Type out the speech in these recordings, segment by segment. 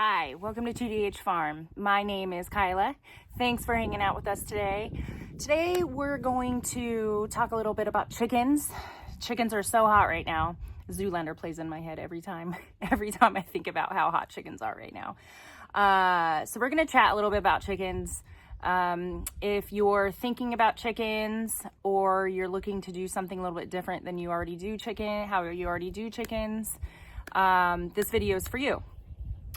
Hi, welcome to 2DH Farm. My name is Kyla. Thanks for hanging out with us today. Today we're going to talk a little bit about chickens. Chickens are so hot right now. Zoolander plays in my head every time I think about how hot chickens are right now. So we're going to chat a little bit about chickens. If you're thinking about chickens or you're looking to do something a little bit different than you already do chickens, this video is for you.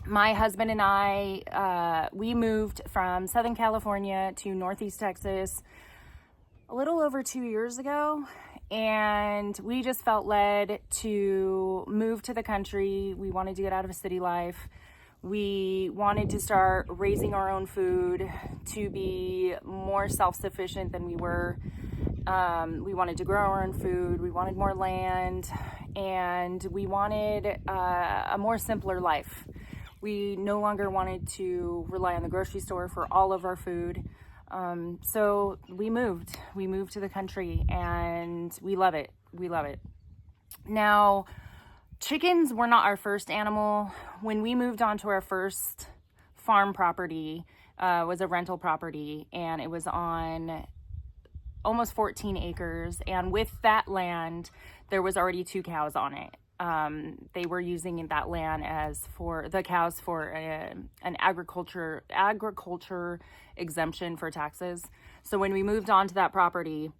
My husband and I, we moved from Southern California to Northeast Texas a little over 2 years ago, and we just felt led to move to the country. We wanted to get out of city life. We wanted to start raising our own food, to be more self-sufficient than we were. We wanted to grow our own food. We wanted more land, and we wanted a more simpler life. We no longer wanted to rely on the grocery store for all of our food. So we moved to the country, and we love it. Now, chickens were not our first animal. When we moved on to our first farm property, was a rental property, and it was on almost 14 acres. And with that land, there was already 2 cows on it. They were using that land as for the cows for an agriculture exemption for taxes. So when we moved on to that property,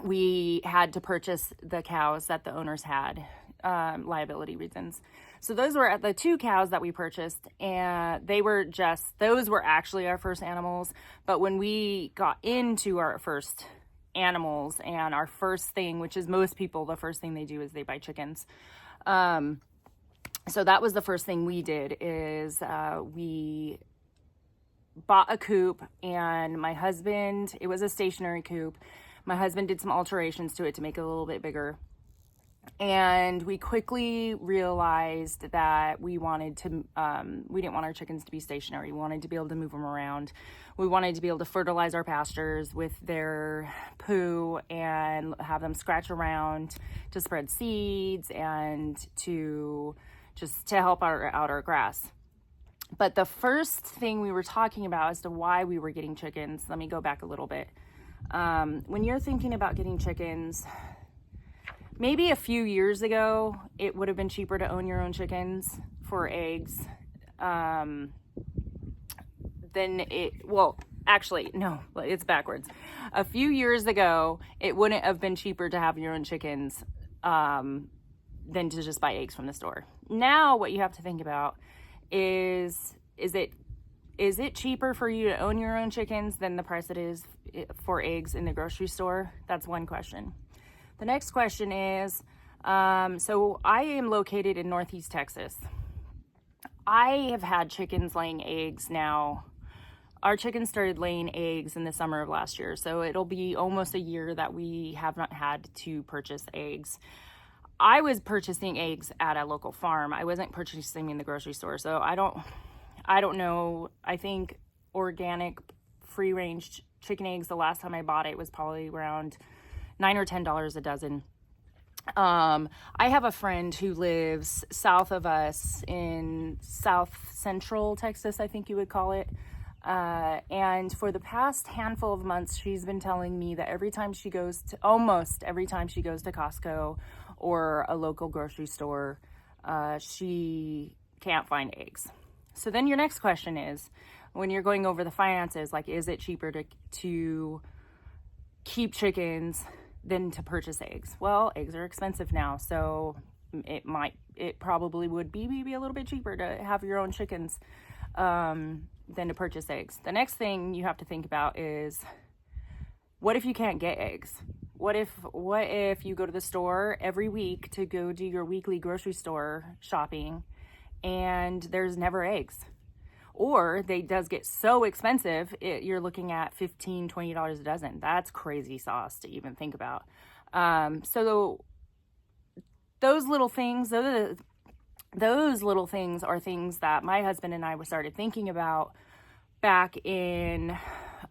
we had to purchase the cows that the owners had, liability reasons. So those were the 2 cows that we purchased, and those were actually our first animals. But when we got into our first animals, and our first thing, which is most people, the first thing they do is they buy chickens. So that was the first thing we did, is we bought a coop, and my husband, it was a stationary coop. My husband did some alterations to it to make it a little bit bigger. And we quickly realized that we wanted to, we didn't want our chickens to be stationary. We wanted to be able to move them around. We wanted to be able to fertilize our pastures with their poo and have them scratch around to spread seeds and to help out our grass. But the first thing we were talking about as to why we were getting chickens, let me go back a little bit. When you're thinking about getting chickens, maybe a few years ago, it would have been cheaper to own your own chickens for eggs. It's backwards. A few years ago, it wouldn't have been cheaper to have your own chickens than to just buy eggs from the store. Now, what you have to think about is it cheaper for you to own your own chickens than the price it is for eggs in the grocery store? That's one question. The next question is, so I am located in Northeast Texas. I have had chickens laying eggs now. Our chickens started laying eggs in the summer of last year, so it'll be almost a year that we have not had to purchase eggs. I was purchasing eggs at a local farm. I wasn't purchasing in the grocery store, so I don't know. I think organic free-range chicken eggs, the last time I bought it was probably around $9 or $10 a dozen. I have a friend who lives south of us in South Central Texas, I think you would call it. And for the past handful of months, she's been telling me that almost every time she goes to Costco or a local grocery store, she can't find eggs. So then your next question is, when you're going over the finances, like, is it cheaper to keep chickens than to purchase eggs? Well, eggs are expensive now, so it probably would be maybe a little bit cheaper to have your own chickens than to purchase eggs. The next thing you have to think about is, what if you can't get eggs? What if you go to the store every week to go do your weekly grocery store shopping and there's never eggs? Or they does get so expensive, you're looking at $15, $20 a dozen. That's crazy sauce to even think about. So those little things are things that my husband and I started thinking about back in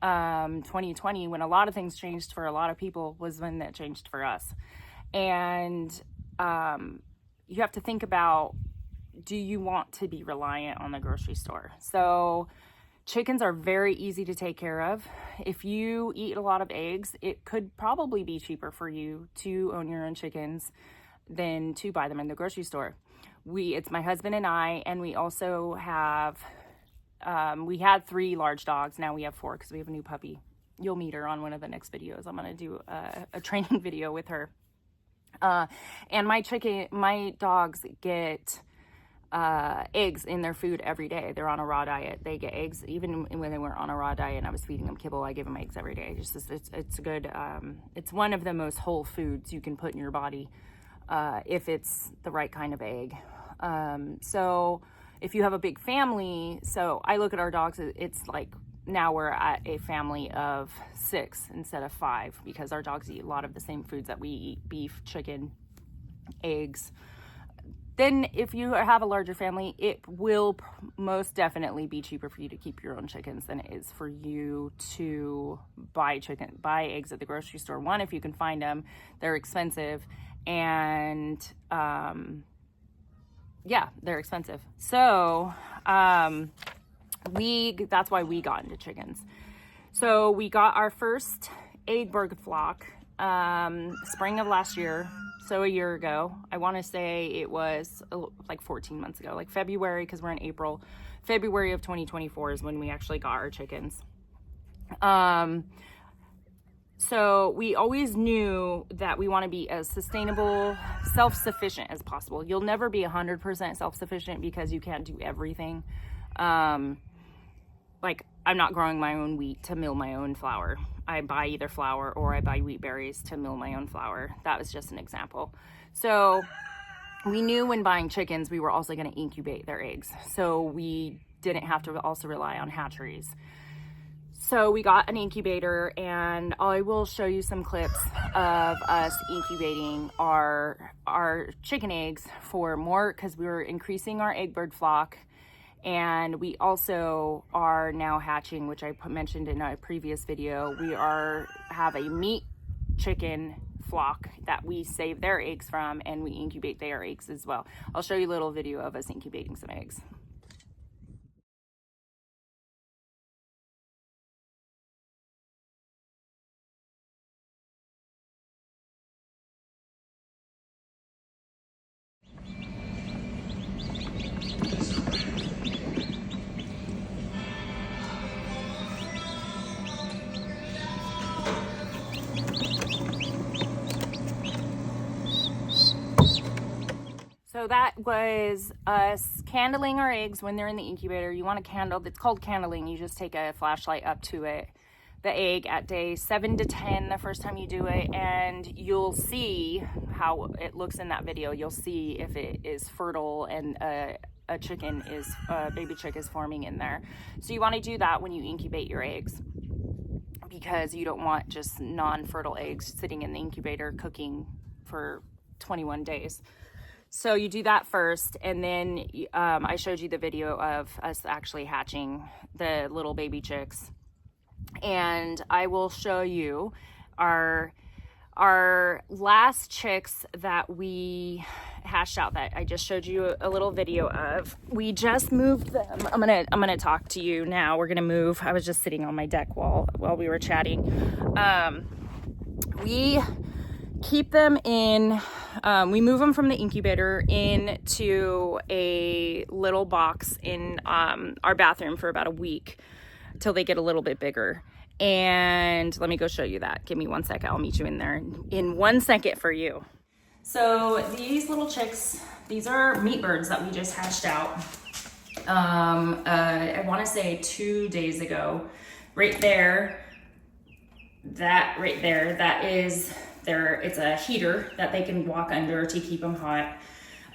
2020, when a lot of things changed for a lot of people, was when that changed for us. And you have to think about do you want to be reliant on the grocery store? So chickens are very easy to take care of. If you eat a lot of eggs, it could probably be cheaper for you to own your own chickens than to buy them in the grocery store. It's my husband and I, and we also have, we had 3 large dogs. Now we have 4 because we have a new puppy. You'll meet her on one of the next videos. I'm going to do a training video with her. And my dogs get eggs in their food every day. They're on a raw diet. They get eggs even when they weren't on a raw diet and I was feeding them kibble. I give them eggs every day. It's good. It's one of the most whole foods you can put in your body if it's the right kind of egg. So if you have a big family, so I look at our dogs, it's like now we're at a family of 6 instead of 5 because our dogs eat a lot of the same foods that we eat: beef, chicken, eggs. Then if you have a larger family, it will most definitely be cheaper for you to keep your own chickens than it is for you to buy eggs at the grocery store. One, if you can find them, they're expensive, and yeah, they're expensive. So that's why we got into chickens. So we got our first Eggberg flock spring of last year. So a year ago. I want to say it was like 14 months ago, like February, because we're in April. February of 2024 is when we actually got our chickens. So we always knew that we want to be as sustainable, self-sufficient as possible. You'll never be 100% self-sufficient because you can't do everything. Like, I'm not growing my own wheat to mill my own flour. I buy either flour or I buy wheat berries to mill my own flour. That was just an example. So we knew when buying chickens, we were also going to incubate their eggs. So we didn't have to also rely on hatcheries. So we got an incubator, and I will show you some clips of us incubating our chicken eggs for more, because we were increasing our Eggberg flock. And we also are now hatching, which I mentioned in a previous video. We have a meat chicken flock that we save their eggs from, and we incubate their eggs as well. I'll show you a little video of us incubating some eggs. So that was us candling our eggs when they're in the incubator. You want a candle, it's called candling. You just take a flashlight up to it, the egg at day 7 to 10 the first time you do it, and you'll see how it looks in that video. You'll see if it is fertile and a baby chick is forming in there. So you want to do that when you incubate your eggs, because you don't want just non-fertile eggs sitting in the incubator cooking for 21 days. So you do that first, and then I showed you the video of us actually hatching the little baby chicks. And I will show you our last chicks that we hatched out that I just showed you a little video of. We just moved them. I'm gonna talk to you now. We're gonna move. I was just sitting on my deck while we were chatting. We keep them in, we move them from the incubator into a little box in our bathroom for about a week till they get a little bit bigger. And let me go show you that. Give me 1 second. I'll meet you in there in 1 second for you. So these little chicks, these are meat birds that we just hatched out. I want to say 2 days ago. Right there, that right there, that is it's a heater that they can walk under to keep them hot.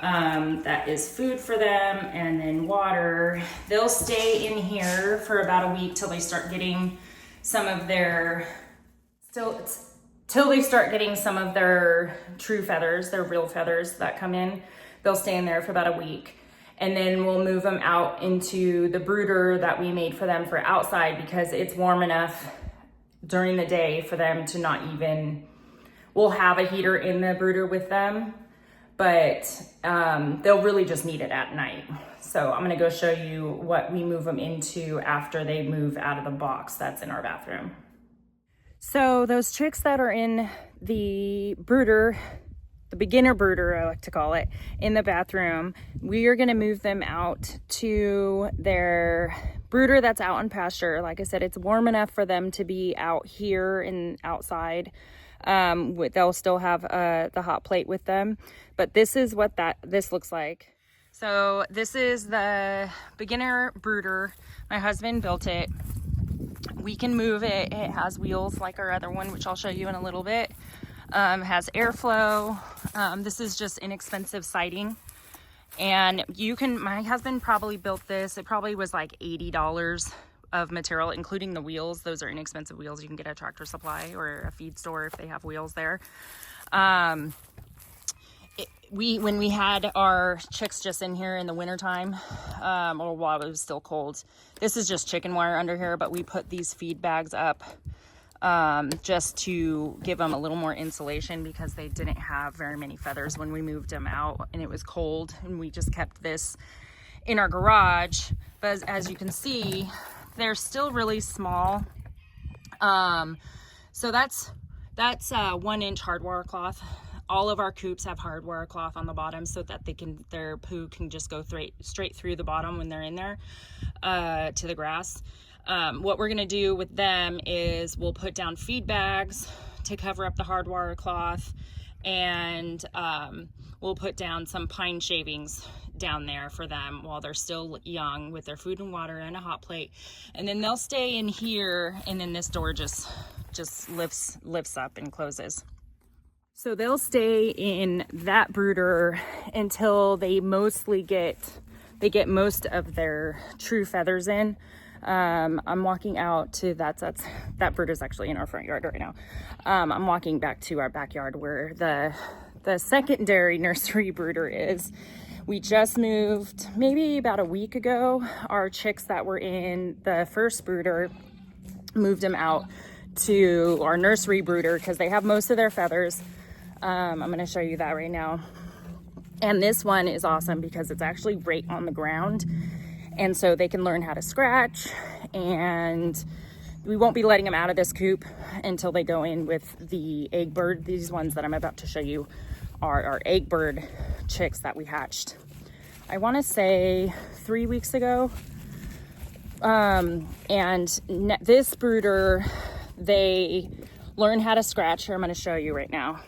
That is food for them, and then water. They'll stay in here for about a week till they start getting some of their true feathers, their real feathers that come in. They'll stay in there for about a week, and then we'll move them out into the brooder that we made for them for outside, because it's warm enough during the day for them to not even, we'll have a heater in the brooder with them, but they'll really just need it at night. So I'm gonna go show you what we move them into after they move out of the box that's in our bathroom. So those chicks that are in the brooder, the beginner brooder, I like to call it, in the bathroom, we are gonna move them out to their brooder that's out on pasture. Like I said, it's warm enough for them to be out here and outside. They'll still have the hot plate with them, but this is what this looks like. So this is the beginner brooder. My husband built it. We can move it. It has wheels like our other one, which I'll show you in a little bit. Has airflow. This is just inexpensive siding. And my husband probably built this. It probably was like $80 of material, including the wheels. Those are inexpensive wheels you can get at Tractor Supply or a feed store if they have wheels there. When we had our chicks just in here in the wintertime, or while it was still cold, this is just chicken wire under here, but we put these feed bags up just to give them a little more insulation because they didn't have very many feathers when we moved them out and it was cold, and we just kept this in our garage. But as you can see, they're still really small. So that's 1 inch hardwire cloth. All of our coops have hardwire cloth on the bottom so that their poo can just go straight through the bottom when they're in there to the grass. What we're gonna do with them is we'll put down feed bags to cover up the hardwire cloth, and we'll put down some pine shavings down there for them while they're still young with their food and water and a hot plate. And then they'll stay in here, and then this door just lifts up and closes. So they'll stay in that brooder until they get most of their true feathers in. I'm walking out to that brooder's actually in our front yard right now. I'm walking back to our backyard where the secondary nursery brooder is. We just moved maybe about a week ago. Our chicks that were in the first brooder, moved them out to our nursery brooder because they have most of their feathers. I'm going to show you that right now. And this one is awesome because it's actually right on the ground. And so they can learn how to scratch, and we won't be letting them out of this coop until they go in with the egg bird. These ones that I'm about to show you are our egg bird chicks that we hatched, I want to say 3 weeks ago. This brooder, they learn how to scratch. Here, I'm going to show you right now.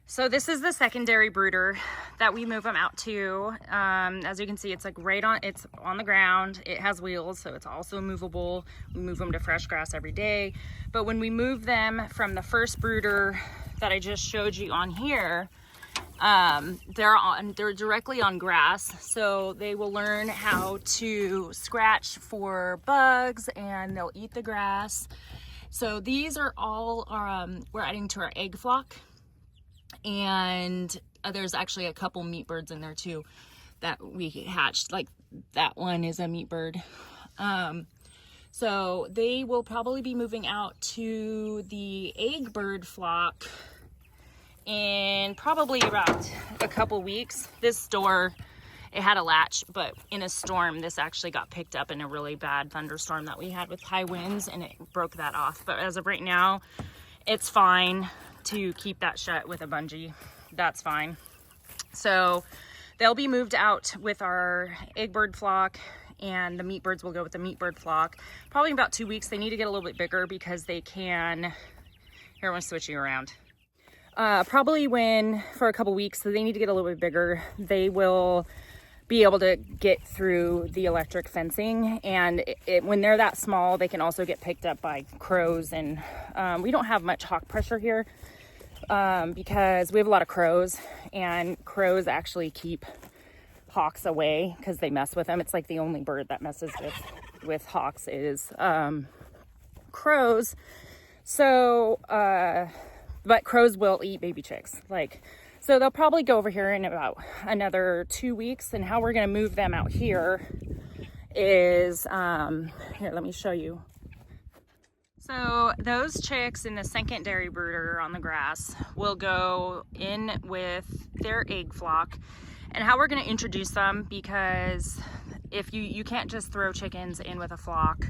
So this is the secondary brooder that we move them out to. As you can see, it's like it's on the ground. It has wheels, so it's also movable. We move them to fresh grass every day. But when we move them from the first brooder that I just showed you on here, they're directly on grass, so they will learn how to scratch for bugs, and they'll eat the grass. So these are all we're adding to our egg flock. And there's actually a couple meat birds in there too that we hatched. Like that one is a meat bird. So they will probably be moving out to the egg bird flock in probably about a couple weeks. This door, it had a latch, but in a storm, this actually got picked up in a really bad thunderstorm that we had with high winds, and it broke that off. But as of right now, it's fine to keep that shut with a bungee. That's fine. So they'll be moved out with our egg bird flock, and the meat birds will go with the meat bird flock. Probably in about 2 weeks. They need to get a little bit bigger because they can, here, I want to switch you around. Probably for a couple weeks, so they need to get a little bit bigger. They will be able to get through the electric fencing, and when they're that small, they can also get picked up by crows. And we don't have much hawk pressure here because we have a lot of crows, and crows actually keep hawks away because they mess with them. It's like the only bird that messes with hawks is crows. So but crows will eat baby chicks. So they'll probably go over here in about another 2 weeks. And how we're going to move them out here is, here, let me show you. So those chicks in the secondary brooder on the grass will go in with their egg flock. And how we're going to introduce them, because if you can't just throw chickens in with a flock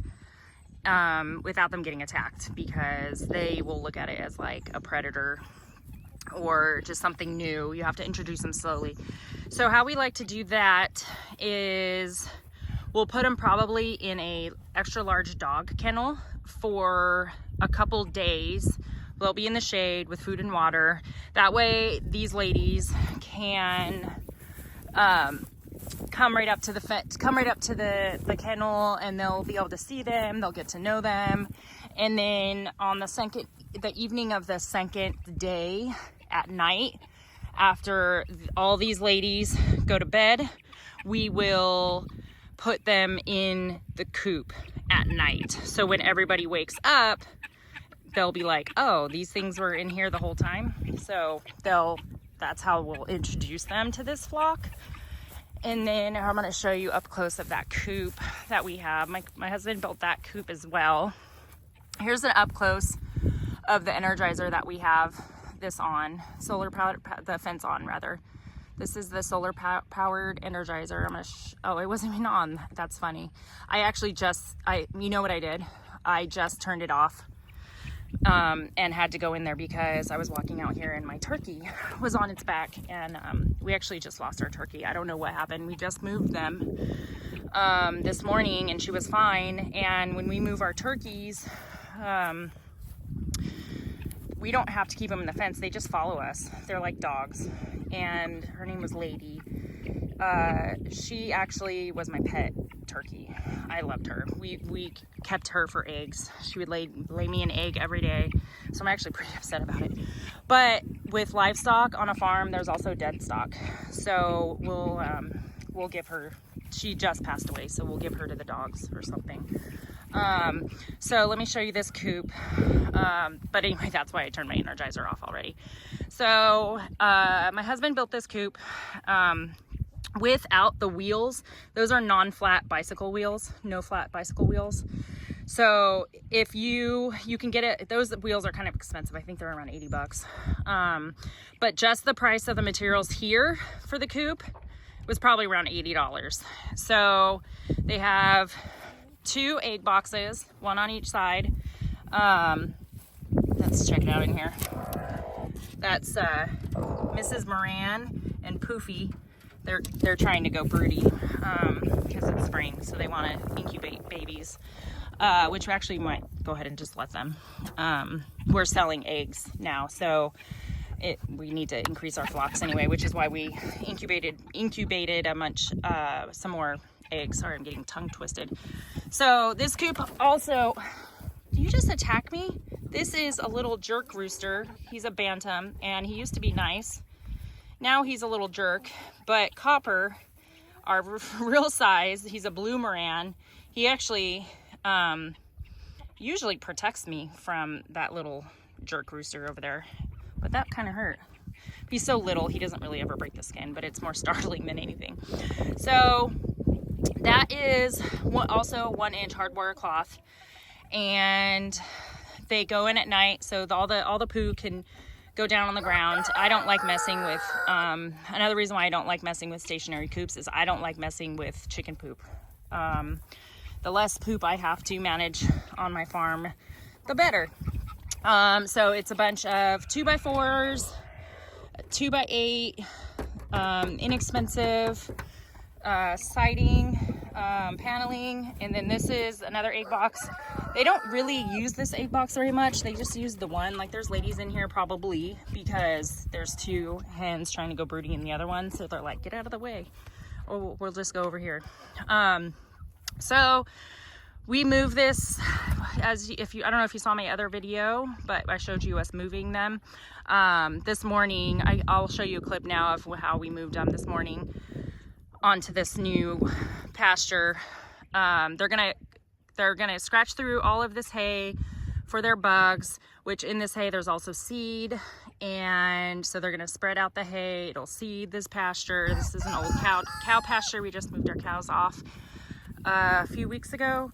without them getting attacked, because they will look at it as like a predator or just something new. You have to introduce them slowly. So how we like to do that is we'll put them probably in a extra large dog kennel for a couple days. They'll be in the shade with food and water. That way these ladies can come right up to the kennel, and they'll be able to see them. They'll get to know them. And then on the evening of the second day at night, after all these ladies go to bed, we will put them in the coop at night. So when everybody wakes up, they'll be like, oh, these things were in here the whole time. So that's how we'll introduce them to this flock. And then I'm going to show you up close of that coop that we have. My husband built that coop as well. Here's an up close of the Energizer that we have this on, the fence on rather. This is the solar powered Energizer. Oh, it wasn't even on. That's funny. I actually you know what I did? I just turned it off and had to go in there because I was walking out here and my turkey was on its back, and we actually just lost our turkey. I don't know what happened. We just moved them this morning and she was fine. And when we move our turkeys, we don't have to keep them in the fence. They just follow us. They're like dogs. And her name was Lady. She actually was my pet turkey. I loved her. We kept her for eggs. She would lay me an egg every day. So I'm actually pretty upset about it. But with livestock on a farm, there's also dead stock. So we'll give her, she just passed away, so we'll give her to the dogs or something. So let me show you this coop. But anyway, that's why I turned my Energizer off already. So my husband built this coop without the wheels. Those are non-flat bicycle wheels, no flat bicycle wheels. So if you can get it, those wheels are kind of expensive. I think they're around 80 bucks. But just the price of the materials here for the coop was probably around $80. So they have 2 egg boxes, 1 on each side. Let's check it out in here. That's Mrs. Moran and Poofy. They're trying to go broody because it's spring, so they want to incubate babies, which we actually might go ahead and just let them. We're selling eggs now, so we need to increase our flocks anyway, which is why we incubated some more eggs. Sorry, I'm getting tongue twisted. So this coop also, do you just attack me? This is a little jerk rooster. He's a bantam, and he used to be nice. Now he's a little jerk. But Copper, our real size, he's a blue Moran. He actually usually protects me from that little jerk rooster over there. But that kind of hurt. He's so little, he doesn't really ever break the skin, but it's more startling than anything. So that is also 1-inch hardwire cloth, and they go in at night, so all the poo can go down on the ground. I don't like messing with, another reason why I don't like messing with stationary coops is I don't like messing with chicken poop. The less poop I have to manage on my farm, the better. So it's a bunch of 2x4s, 2x8, inexpensive siding, paneling, and then this is another egg box. They don't really use this egg box very much. They just use the one. Like, there's ladies in here probably because there's 2 hens trying to go brooding in the other one, so they're like, get out of the way, or we'll just go over here. So we move this, I don't know if you saw my other video, but I showed you us moving them this morning. I'll show you a clip now of how we moved them this morning onto this new pasture. They're gonna scratch through all of this hay for their bugs, which in this hay there's also seed, and so they're gonna spread out the hay. It'll seed this pasture. This is an old cow pasture. We just moved our cows off a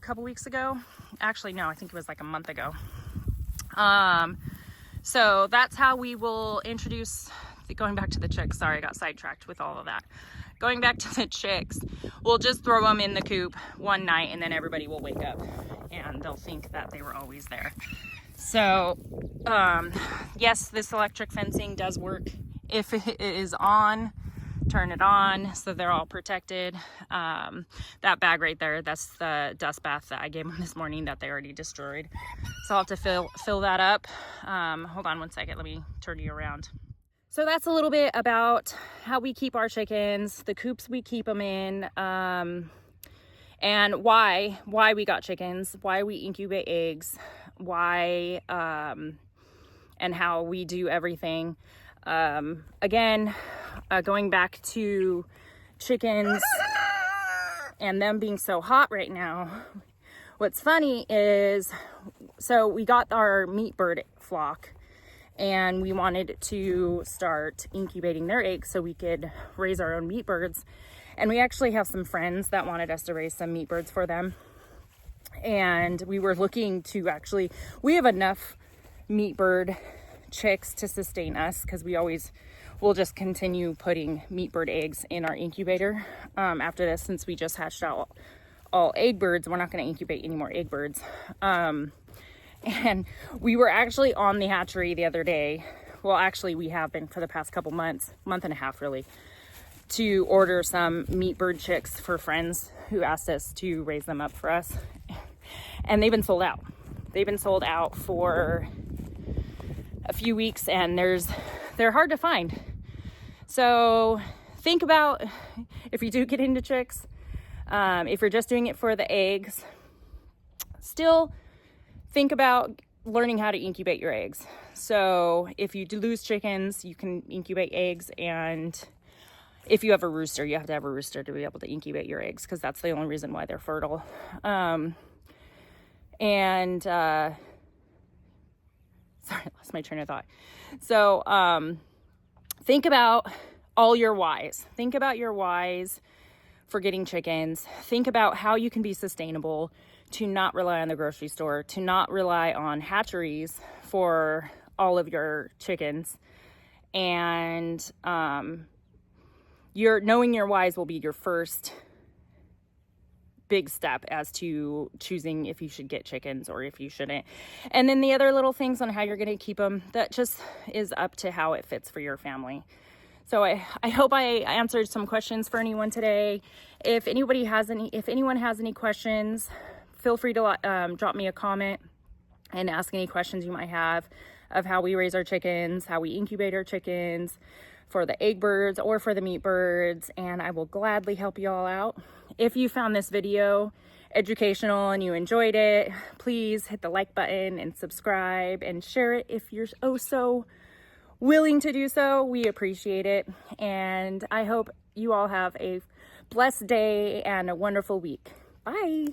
couple weeks ago, Actually, no, I think it was like a month ago. So that's how we will introduce, going back to the chicks, sorry, I got sidetracked with all of that. Going back to the chicks, we'll just throw them in the coop one night and then everybody will wake up and they'll think that they were always there. So, yes, this electric fencing does work. If it is on, turn it on so they're all protected. That bag right there, that's the dust bath that I gave them this morning that they already destroyed. So I'll have to fill that up. Hold on one second, let me turn you around. So that's a little bit about how we keep our chickens, the coops we keep them in, and why we got chickens, why we incubate eggs, why, and how we do everything. Again, going back to chickens and them being so hot right now, what's funny is, so we got our meat bird flock and we wanted to start incubating their eggs so we could raise our own meat birds. And we actually have some friends that wanted us to raise some meat birds for them. And we were looking to actually, we have enough meat bird chicks to sustain us because we'll just continue putting meat bird eggs in our incubator after this. Since we just hatched out all egg birds, we're not going to incubate any more egg birds. And we were actually on the hatchery the other day. Well, actually we have been for the past couple months, month and a half really, to order some meat bird chicks for friends who asked us to raise them up for us. And they've been sold out. They've been sold out for a few weeks and they're hard to find. So think about if you do get into chicks, if you're just doing it for the eggs, still think about learning how to incubate your eggs. So if you do lose chickens, you can incubate eggs, and if you have a rooster, you have to have a rooster to be able to incubate your eggs because that's the only reason why they're fertile. Sorry, I lost my train of thought. So think about all your whys. Think about your whys for getting chickens. Think about how you can be sustainable, to not rely on the grocery store, to not rely on hatcheries for all of your chickens. And knowing your whys will be your first big step as to choosing if you should get chickens or if you shouldn't. And then the other little things on how you're going to keep them, that just is up to how it fits for your family. So I hope I answered some questions for anyone today. If anyone has any questions, feel free to drop me a comment and ask any questions you might have of how we raise our chickens, how we incubate our chickens, for the egg birds or for the meat birds, and I will gladly help you all out. If you found this video educational and you enjoyed it, please hit the like button and subscribe and share it if you're so willing to do so. We appreciate it, and I hope you all have a blessed day and a wonderful week. Bye.